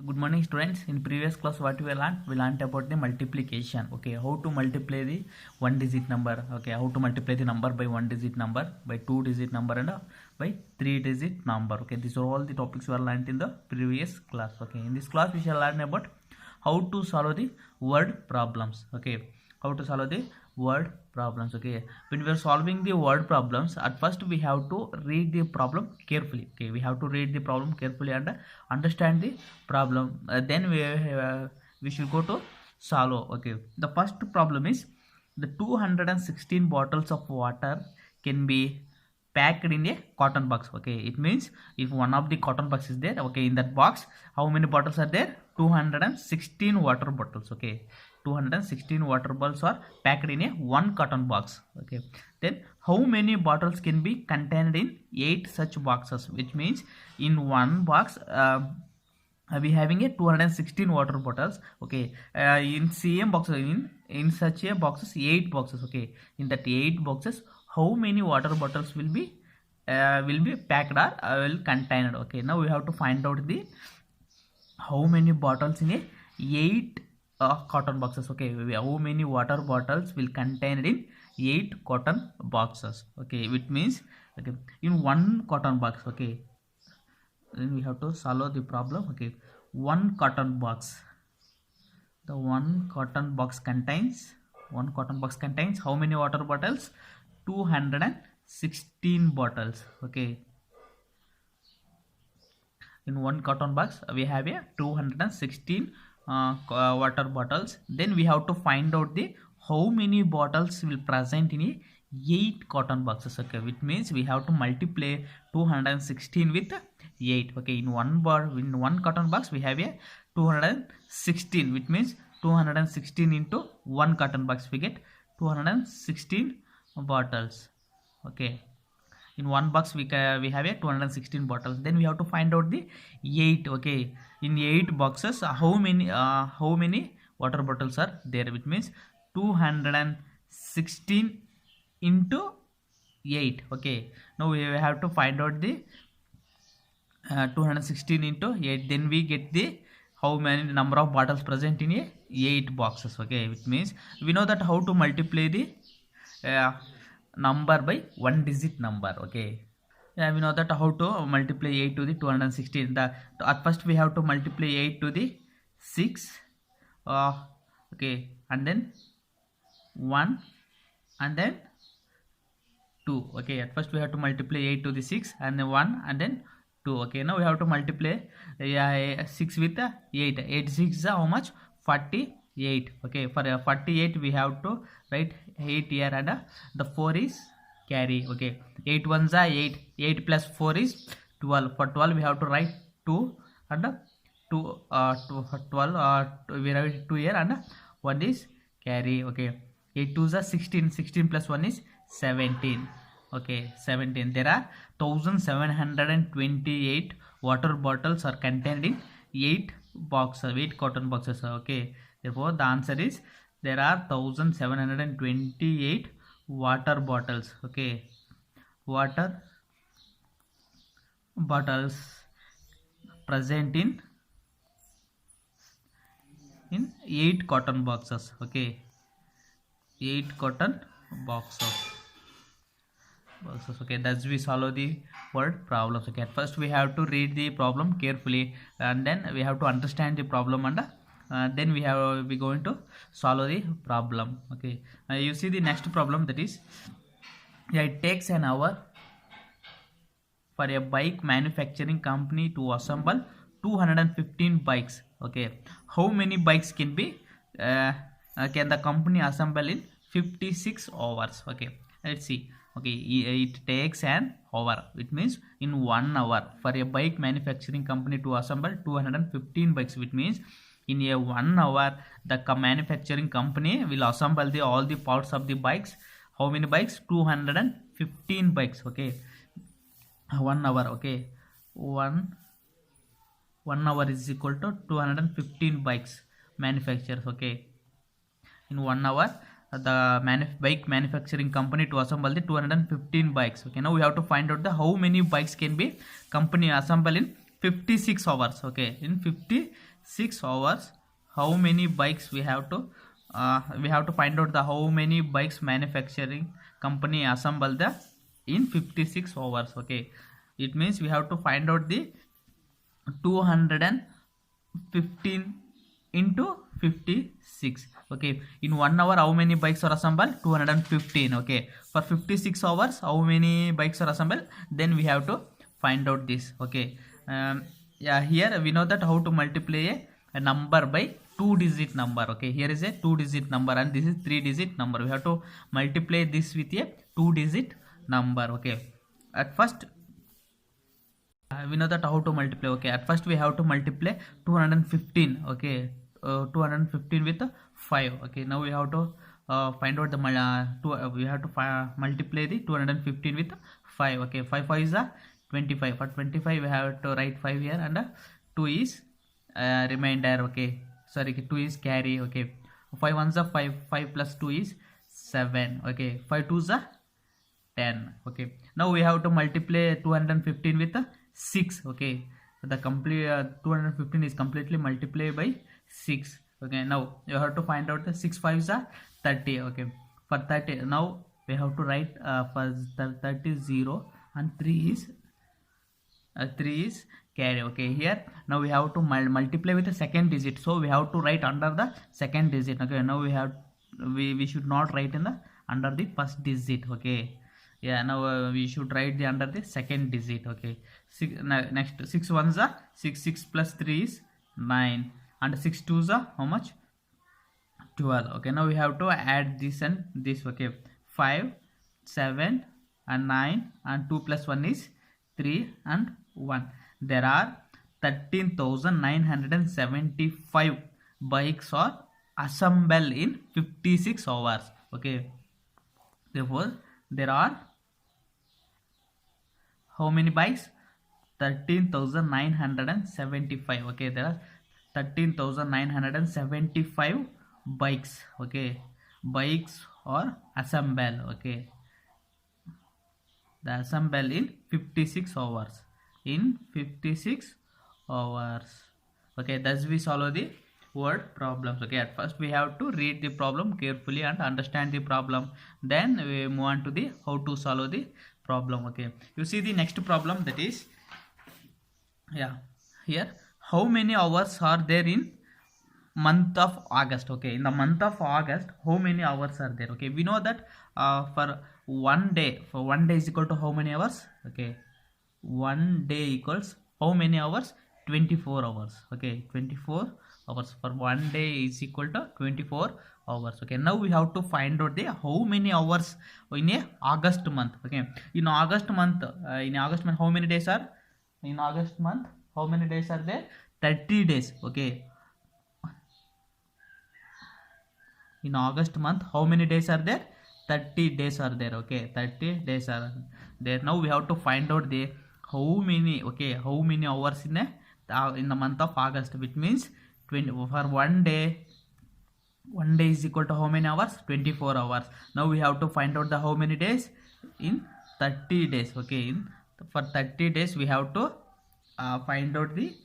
Good morning, students. In previous class, what we learned about the multiplication. Okay, how to multiply the one-digit number. Okay, how to multiply the number by one-digit number, by two-digit number, and by three-digit number. Okay, these are all the topics we learned in the previous class. Okay, in this class, we shall learn about how to solve the word problems. Okay, how to solve the word problems. Okay, when we are solving the word problems, at first we have to read the problem carefully. Okay, we have to read the problem carefully and understand the problem. Then we should go to solve. Okay, the first problem is the 216 bottles of water can be packed in a cotton box. Okay, it means if one of the cotton box is there, okay, in that box how many bottles are there? 216 water bottles. Okay, 216 water bottles are packed in a one cotton box. Okay, then how many bottles can be contained in 8 such boxes, which means in one box we having a 216 water bottles. Okay, in same boxes, in such a boxes, 8 boxes. Okay, in that 8 boxes how many water bottles will be packed or will contained. Okay, now we have to find out the how many bottles in a 8 cotton boxes. Okay, how many water bottles will contained in 8 cotton boxes. Okay, which means, okay, in one cotton box. Okay, then we have to solve the problem. Okay, one cotton box, the one cotton box contains how many water bottles? 216 bottles. Okay, in one cotton box we have a 216 water bottles. Then we have to find out the how many bottles will present in a 8 cotton boxes. Okay, which means we have to multiply 216 with 8. Okay, in one cotton box we have a 216, which means 216 into one cotton box we get 216 bottles. Okay, in one box we have a 216 bottles. Then we have to find out the 8. Okay, in 8 boxes how many water bottles are there, which means 216 into 8. Okay, now we have to find out the 216 into 8. Then we get the how many number of bottles present in a 8 boxes. Okay, which means we know that how to multiply the number by one digit number. Okay, we know that how to multiply 8 to the 216. At first we have to multiply 8 to the 6. Okay, and then 1 and then 2. Okay, at first we have to multiply 8 to the 6 and then 1 and then 2. Okay, now we have to multiply 6 with 8. 8 6 is how much? 48. Okay, for 48 we have to write 8 here and the 4 is carry. Okay, 8 ones are 8. 8 plus 4 is 12. For 12 we have to write 2 and 2 12 we write 2 here and 1 is carry. Okay, 8 2s are 16. 16 plus 1 is 17. Okay, 17. There are 1728 water bottles are contained in 8 boxes, 8 cotton boxes. Okay, therefore the answer is there are 1728 water bottles. Okay, water bottles present in 8 cotton boxes. Okay, 8 cotton boxes. Okay, that's we solve the word problems. Okay, at first we have to read the problem carefully and then we have to understand the problem and then we going to solve the problem. Okay, you see the next problem, that is, it takes an hour for a bike manufacturing company to assemble 215 bikes. Okay, how many bikes can the company assemble in 56 hours? Okay, let's see. Okay, it takes an hour. It means in 1 hour for a bike manufacturing company to assemble 215 bikes, which means in a 1 hour the manufacturing company will assemble all the parts of the bikes. How many bikes? 215 bikes. Okay, 1 hour. Okay, 1 hour is equal to 215 bikes manufacturers. Okay, in 1 hour the bike manufacturing company to assemble the 215 bikes. Okay, now we have to find out the how many bikes can be company assemble in 56 hours. Okay, in 56 6 hours, how many bikes we have to find out the how many bikes manufacturing company assemble the in 56 hours. Okay, it means we have to find out the 215 into 56. Okay, in 1 hour how many bikes are assembled? 215. Okay, for 56 hours how many bikes are assembled? Then we have to find out this. Okay, yeah, here we know that how to multiply a number by 2-digit number. Okay, here is a 2-digit number and this is 3-digit number. We have to multiply this with a 2-digit number. Okay, at first we know that how to multiply. Okay, at first we have to multiply 215. Okay, 215 with 5. Okay, now we have to find out the we have to multiply the 215 with 5. Okay, 5 is a 25. For 25 we have to write 5 here and 2 is remainder. Okay, sorry, 2 is carry. Okay, 5 ones are 5. 5 plus 2 is 7. Okay, 5 2s are 10. Okay, now we have to multiply 215 with 6. Okay, the complete 215 is completely multiplied by 6. Okay, now you have to find out the 6 5s are 30. Okay, for 30 now we have to write for 30 0 and 3 is carry. Okay, here now we have to multiply with the second digit, so we have to write under the second digit. Okay, now we should not write in the under the first digit. Okay, yeah, now we should write the under the second digit. Okay, next 6 ones are 6. 6 plus 3 is 9 and 6 2s are how much? 12. Okay, now we have to add this and this. Okay, 5 7 and 9 and 2 plus 1 is 3 and 1. There are 13,975 bikes are assembled in 56 hours. Okay, therefore there are how many bikes? 13,975. Okay, there are 13,975 bikes. Okay, bikes are assembled. Okay, the assemble in 56 hours. In 56 hours. Okay, thus we solve the word problems. Okay, at first we have to read the problem carefully and understand the problem, then we move on to the how to solve the problem. Okay, you see the next problem, that is, yeah, here how many hours are there in month of August? Okay, in the month of August how many hours are there? Okay, we know that for one day is equal to how many hours? Okay, 1 day equals how many hours? 24 hours. Okay, 24 hours for 1 day is equal to 24 hours. Okay, now we have to find out the how many hours in a August month. Okay, in August month how many days are in August month? How many days are there? 30 days. Okay, in August month how many days are there? 30 days are there. Okay, 30 days are there. Now we have to find out the how many hours in the month of August, which means 20 for 1 day is equal to how many hours? 24 hours. Now we have to find out the how many days in 30 days. Okay, for 30 days we have to find out the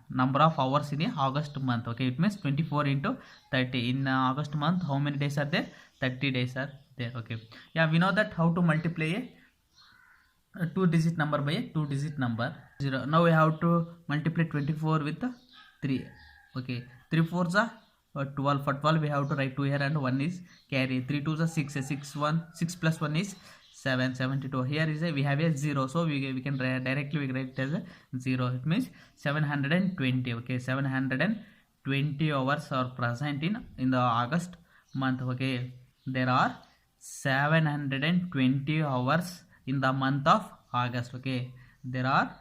number of hours in a August month. Okay, it means 24 into 30. In August month how many days are there? 30 days are there. Okay, yeah, we know that how to multiply a 2-digit number by a 2-digit number. 0. Now we have to multiply 24 with 3. Okay, 3 4s are 12. For 12 we have to write 2 here and 1 is carry. 3 2s are 6. 6 plus 1 is 7. 72. Here is we have a 0, so we can directly write it as a 0. It means 720. Okay, 720 hours are present in the August month. Okay, there are 720 hours in the month of August. Okay, there are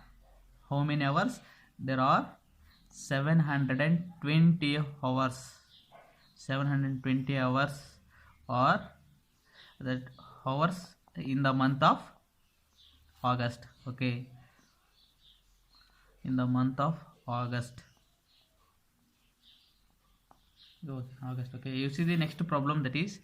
how many hours? There are 720 hours. 720 hours or that hours in the month of August. Okay, in the month of August. Okay, you see the next problem, that is,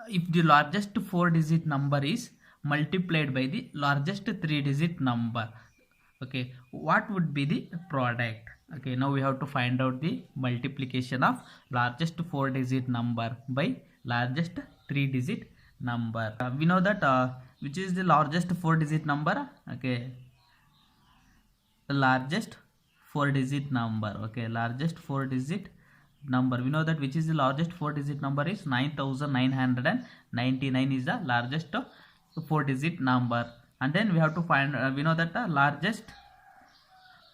if the largest 4-digit number is multiplied by the largest 3-digit number, okay, what would be the product? Okay, now we have to find out the multiplication of largest 4-digit number by largest 3-digit number. We know that which is the largest 4-digit number. Okay, the largest 4-digit number. Okay, largest 4-digit number. We know that which is the largest 4-digit number is 9999 is the largest 4-digit number. And then we have to find we know that the largest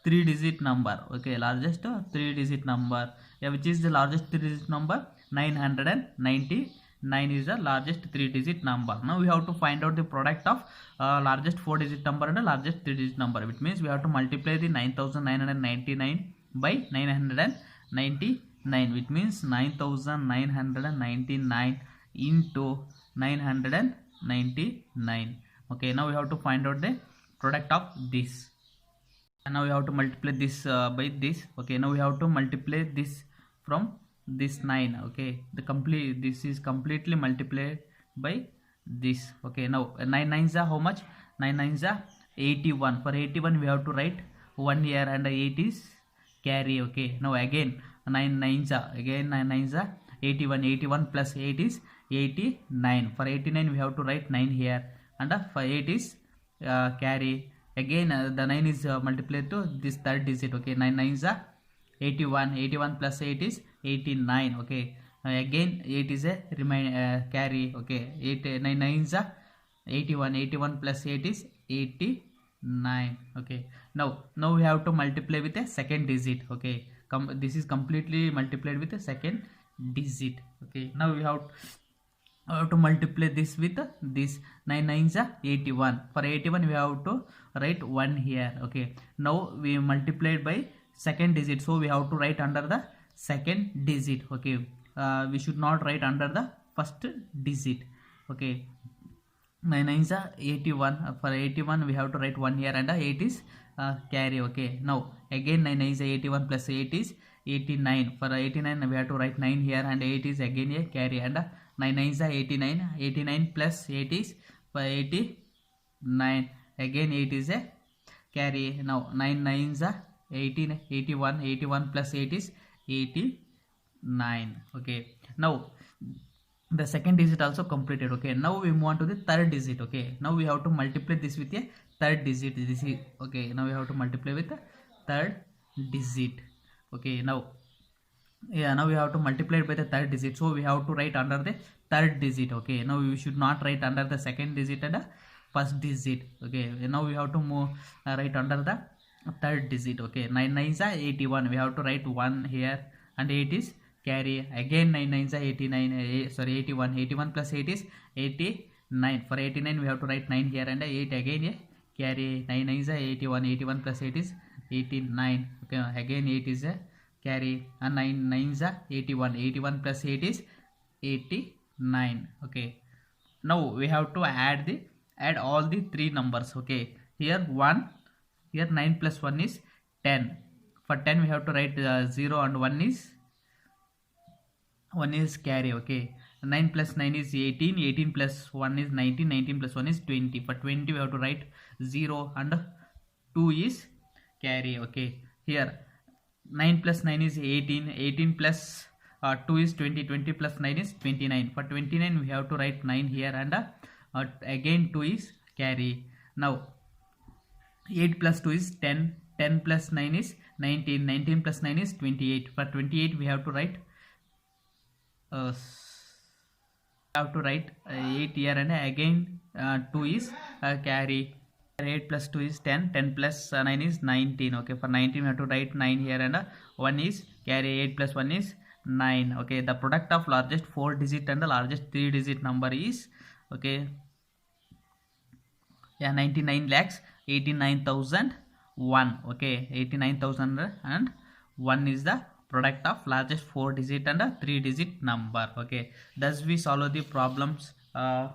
3-digit number. Okay, largest 3-digit number. Yeah, which is the largest 3-digit number? 999 is the largest 3-digit number. Now we have to find out the product of largest 4-digit number and the largest 3-digit number. Which means we have to multiply the 9999 by 999, which means 9999 into 999. Okay, now we have to find out the product of this. And now we have to multiply this by this. Okay, now we have to multiply this from this 9. Okay, this is completely multiplied by this. Okay, now 9 nines are how much? 9 nines are 81. For 81 we have to write 1 here and 8 is carry. Okay, now again 9 nines are 81. 81 plus 8 is 89. For 89 we have to write 9 here and for 8 is carry. Again the 9 is multiplied to this third digit. Okay, 9 nines are 81. 81 plus 8 is 89. Okay, again 8 is a carry. Okay, 9 nines are 81. 81 plus 8 is 89. Okay, now we have to multiply with a second digit. Okay, this is completely multiplied with a second digit. Okay, now we have to multiply this with this. 9 nines are 81. For 81 we have to write 1 here. Okay, now we multiplied by second digit, so we have to write under the second digit. Okay, we should not write under the first digit. Okay, 9 nines are 81. For 81 we have to write 1 here and 8 is carry. Okay, now again 9 nines are 81 plus 8 is 89. For 89 we have to write 9 here and 8 is again a carry, and 9 nines are 89. 89 plus 8 is 89. Again 8 is a carry. Now 9 nines are 81. 81 plus 8 is 89. Okay, now the second digit also completed. Okay, now we move on to the third digit. Okay, now we have to multiply this with a third digit. This is okay, now we have to multiply with a third digit. Okay, now we have to multiply it by the third digit, so we have to write under the third digit. Okay, now we should not write under the second digit and first digit. Okay, now we have to write under the third digit. Okay, 9 nines are 81. We have to write 1 here and 8 is carry. Again 9 nines are 81. 81 plus 8 is 89. For 89 we have to write 9 here and 8 again a carry. 9 nines are 81. 81 plus 8 is 89. Okay, again 8 is a carry, and 9 nines are 81. 81 plus 8 is 89. Okay, now we have to add all the three numbers. Okay, here 1, here 9 plus 1 is 10. For 10 we have to write 0 and 1 is carry. Okay, 9 plus 9 is 18. 18 plus 1 is 19. 19 plus 1 is 20. For 20 we have to write 0 and 2 is carry. Okay, here 9 plus 9 is 18. 18 plus 2 is 20. 20 plus 9 is 29. For 29 we have to write 9 here and again 2 is carry. Now 8 plus 2 is 10. 10 plus 9 is 19. 19 plus 9 is 28. For 28 we have to write 8 here and again 2 is carry. 8 plus 2 is 10. 10 plus 9 is 19. Okay, for 19 we have to write 9 here and 1 is carry. 8 plus 1 is 9. Okay, the product of largest 4 digit and the largest 3 digit number is, okay, yeah, 99 lakhs 89,001. Okay, 89,001 is the product of largest 4 digit and a 3 digit number. Okay, thus we solve the problems, the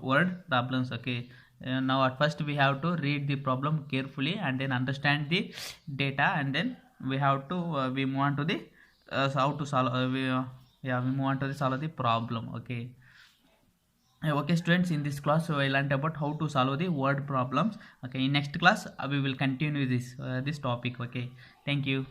word problems. Okay, now at first we have to read the problem carefully and then understand the data, and then we have to we move on to the how to solve we move on to the solve the problem. Okay. Okay students, in this class we learned about how to solve the word problems. Okay, in next class we will continue this topic. Okay, thank you.